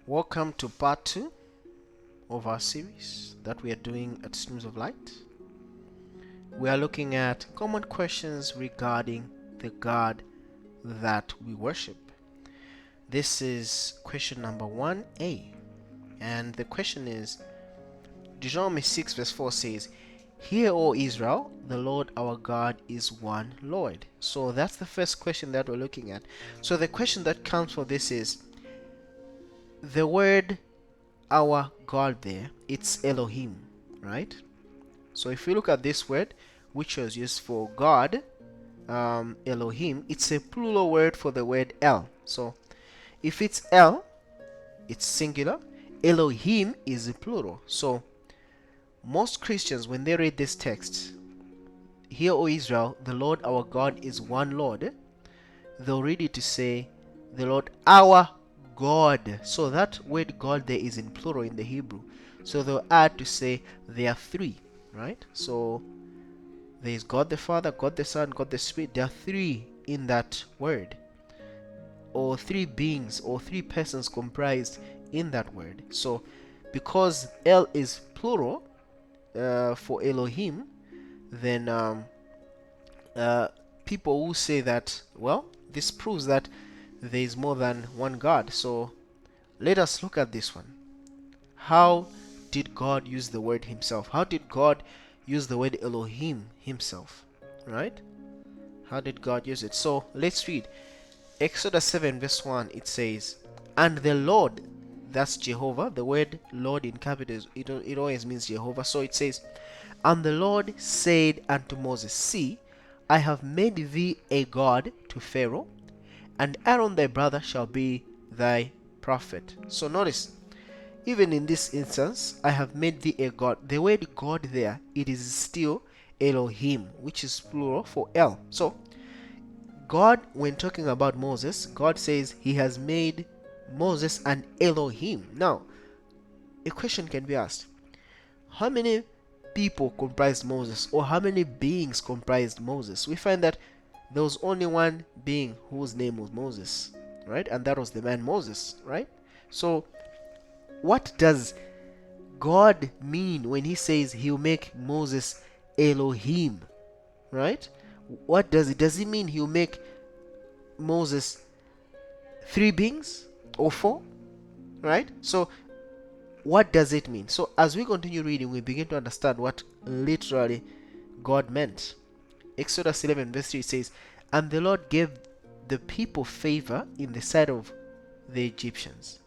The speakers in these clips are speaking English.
Welcome to part 2 of our series that we are doing at Snooze of Light. We are looking at common questions regarding the God that we worship. This is question number 1a, and the question is, Deuteronomy 6 verse 4 says, "Hear, O Israel, the Lord our God is one Lord." So that's the first question that we're looking at. So the question that comes for this is, the word our God there, it's Elohim, right? So if we look at this word, which was used for God, Elohim, it's a plural word for the word El. So if it's El, it's singular. Elohim is a plural. So most Christians, when they read this text, "Hear, O Israel, the Lord our God is one Lord," they'll read it to say, "The Lord our God." So that word God there is in plural in the Hebrew. So they'll add to say there are three, right? So there is God the Father, God the Son, God the Spirit. There are three in that word, or three beings, or three persons comprised in that word. So because El is plural for Elohim, then people will say that, well, this proves that there is more than one God. So let us look at this one. How did God use the word himself? How did God use the word Elohim himself? Right? How did God use it? So let's read. Exodus 7 verse 1, it says, "And the Lord," that's Jehovah. The word Lord in capitals, it always means Jehovah. So it says, "And the Lord said unto Moses, See, I have made thee a God to Pharaoh, and Aaron thy brother shall be thy prophet." So notice, even in this instance, "I have made thee a God." The word God there, it is still Elohim, which is plural for El. So God, when talking about Moses, God says he has made Moses an Elohim. Now, a question can be asked. How many people comprised Moses, or how many beings comprised Moses? We find that there was only one being whose name was Moses, right? And that was the man Moses, right? So what does God mean when he says he'll make Moses Elohim, right? What does it? Does it mean he'll make Moses three beings or four, right? So what does it mean? So as we continue reading, we begin to understand what literally God meant. Exodus 11 verse 3 says, "And the Lord gave the people favor in the sight of the Egyptians.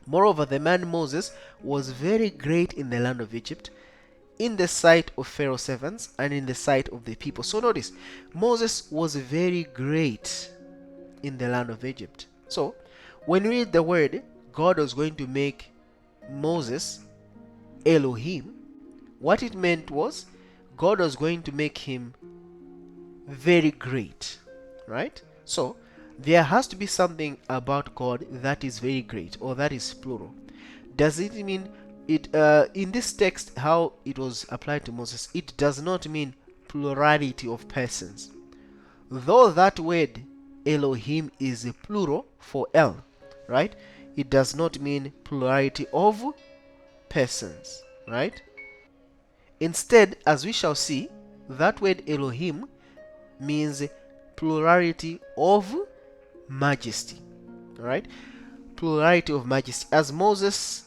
Moreover, the man Moses was very great in the land of Egypt, in the sight of Pharaoh's servants, and in the sight of the people." So notice, Moses was very great in the land of Egypt. So when we read the word, God was going to make Moses Elohim, what it meant was God was going to make him very great, right? So there has to be something about God that is very great, or that is plural. Does it mean it in this text, how it was applied to Moses, it does not mean plurality of persons, though that word Elohim is a plural for El, right? It does not mean plurality of persons, right? Instead, as we shall see, that word Elohim means plurality of majesty, right? Plurality of majesty. As Moses,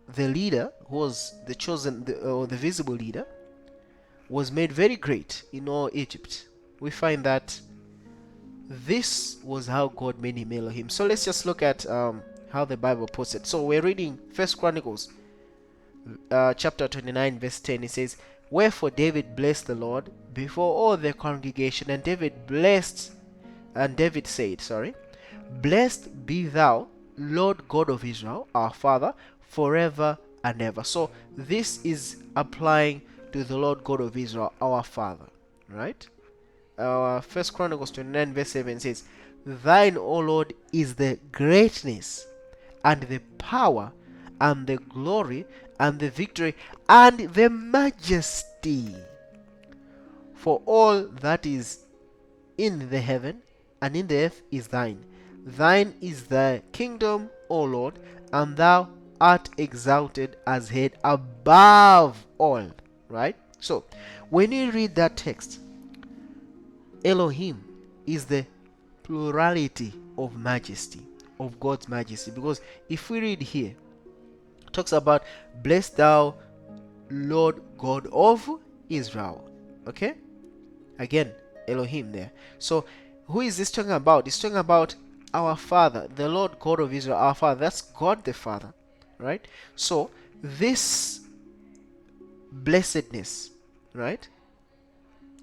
the leader, who was the chosen, or the visible leader, was made very great in all Egypt, we find that this was how God made him Elohim. So let's just look at how the Bible puts it. So we're reading First Chronicles chapter 29 verse 10. It says, "Wherefore David blessed the Lord before all the congregation, and David said, Blessed be thou, Lord God of Israel, our Father, forever and ever." So this is applying to the Lord God of Israel, our Father, right? First Chronicles 29 verse 7 says, "Thine, O Lord, is the greatness, and the power, and the glory, and the victory, and the majesty. For all that is in the heaven and in the earth is thine. Thine is the kingdom, O Lord, and thou art exalted as head above all. Right? So, when you read that text, Elohim is the plurality of majesty, of God's majesty. Because if we read here, it talks about, bless thou Lord God of Israel. Okay? Again, Elohim there. So, who is this talking about? It's talking about our Father, the Lord God of Israel, our Father. That's God the Father. Right? So, this blessedness, right?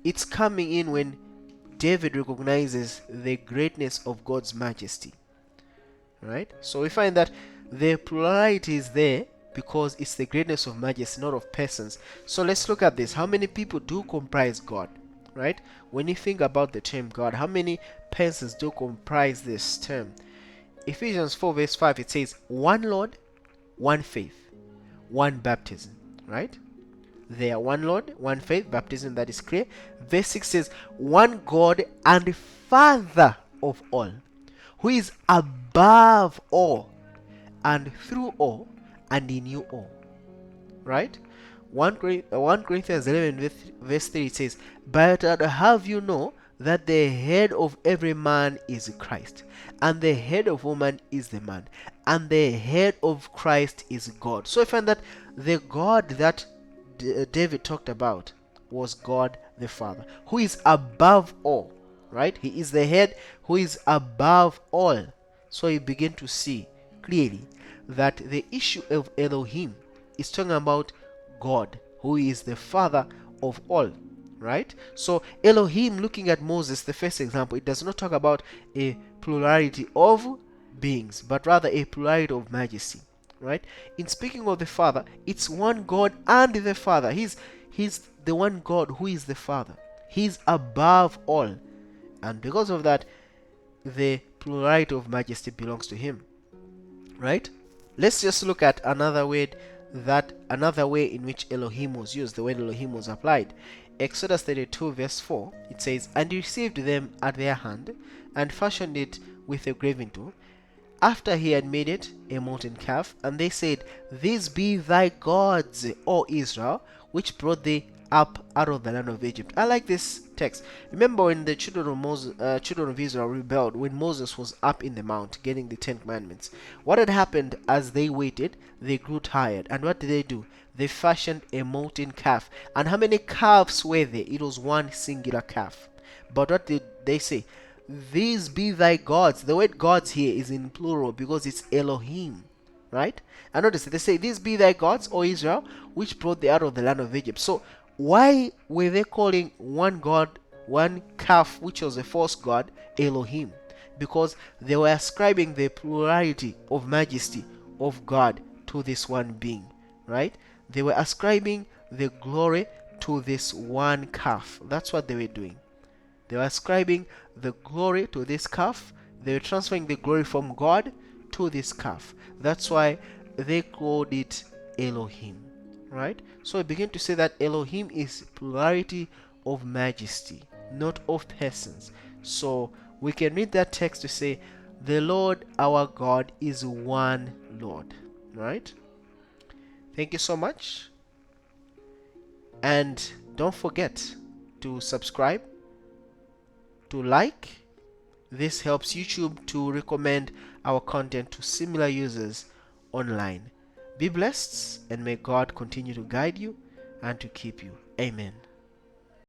It's coming in when David recognizes the greatness of God's majesty. Right? So we find that the plurality is there because it's the greatness of majesty, not of persons. So let's look at this. How many people do comprise God? Right? When you think about the term God, how many persons do comprise this term? Ephesians 4 verse 5, it says, one Lord, one faith, one baptism. Right? There, one Lord, one faith, baptism, that is clear. Verse 6 says, one God and Father of all, who is above all, and through all, and in you all. Right? 1 Corinthians 11 verse 3 says, but I'd have you know that the head of every man is Christ, and the head of woman is the man, and the head of Christ is God. So I find that the God that David talked about was God the Father, who is above all. Right? He is the head who is above all. So you begin to see clearly that the issue of Elohim is talking about God, who is the Father of all. Right? So Elohim, looking at Moses, the first example, it does not talk about a plurality of beings, but rather a plurality of majesty. Right? In speaking of the Father, it's one God and the Father. He's the one God who is the Father. He's above all. And because of that, the plurality of majesty belongs to him. Right? Let's just look at another way in which Elohim was used, the word Elohim was applied. Exodus 32 verse 4, it says, and he received them at their hand, and fashioned it with a graving tool, after he had made it a molten calf. And they said, these be thy gods, O Israel, which brought thee up out of the land of Egypt. I like this text. Remember when the children of Israel rebelled, when Moses was up in the mount getting the 10 commandments, what had happened? As they waited, they grew tired, and what did they do? They fashioned a molten calf. And how many calves were there? It was one singular calf. But what did they say? These be thy gods. The word gods here is in plural because it's Elohim. Right? And notice they say, these be thy gods, O Israel, which brought thee out of the land of Egypt. So why were they calling one God, one calf, which was a false god, Elohim? Because they were ascribing the plurality of majesty of God to this one being. Right? They were ascribing the glory to this one calf. That's what they were doing. They were ascribing the glory to this calf. They were transferring the glory from God to this calf. That's why they called it Elohim. Right? So we begin to say that Elohim is plurality of majesty, not of persons. So we can read that text to say, the Lord our God is one Lord. Right? Thank you so much. And don't forget to subscribe, to like. This helps YouTube to recommend our content to similar users online. Be blessed, and may God continue to guide you and to keep you. Amen.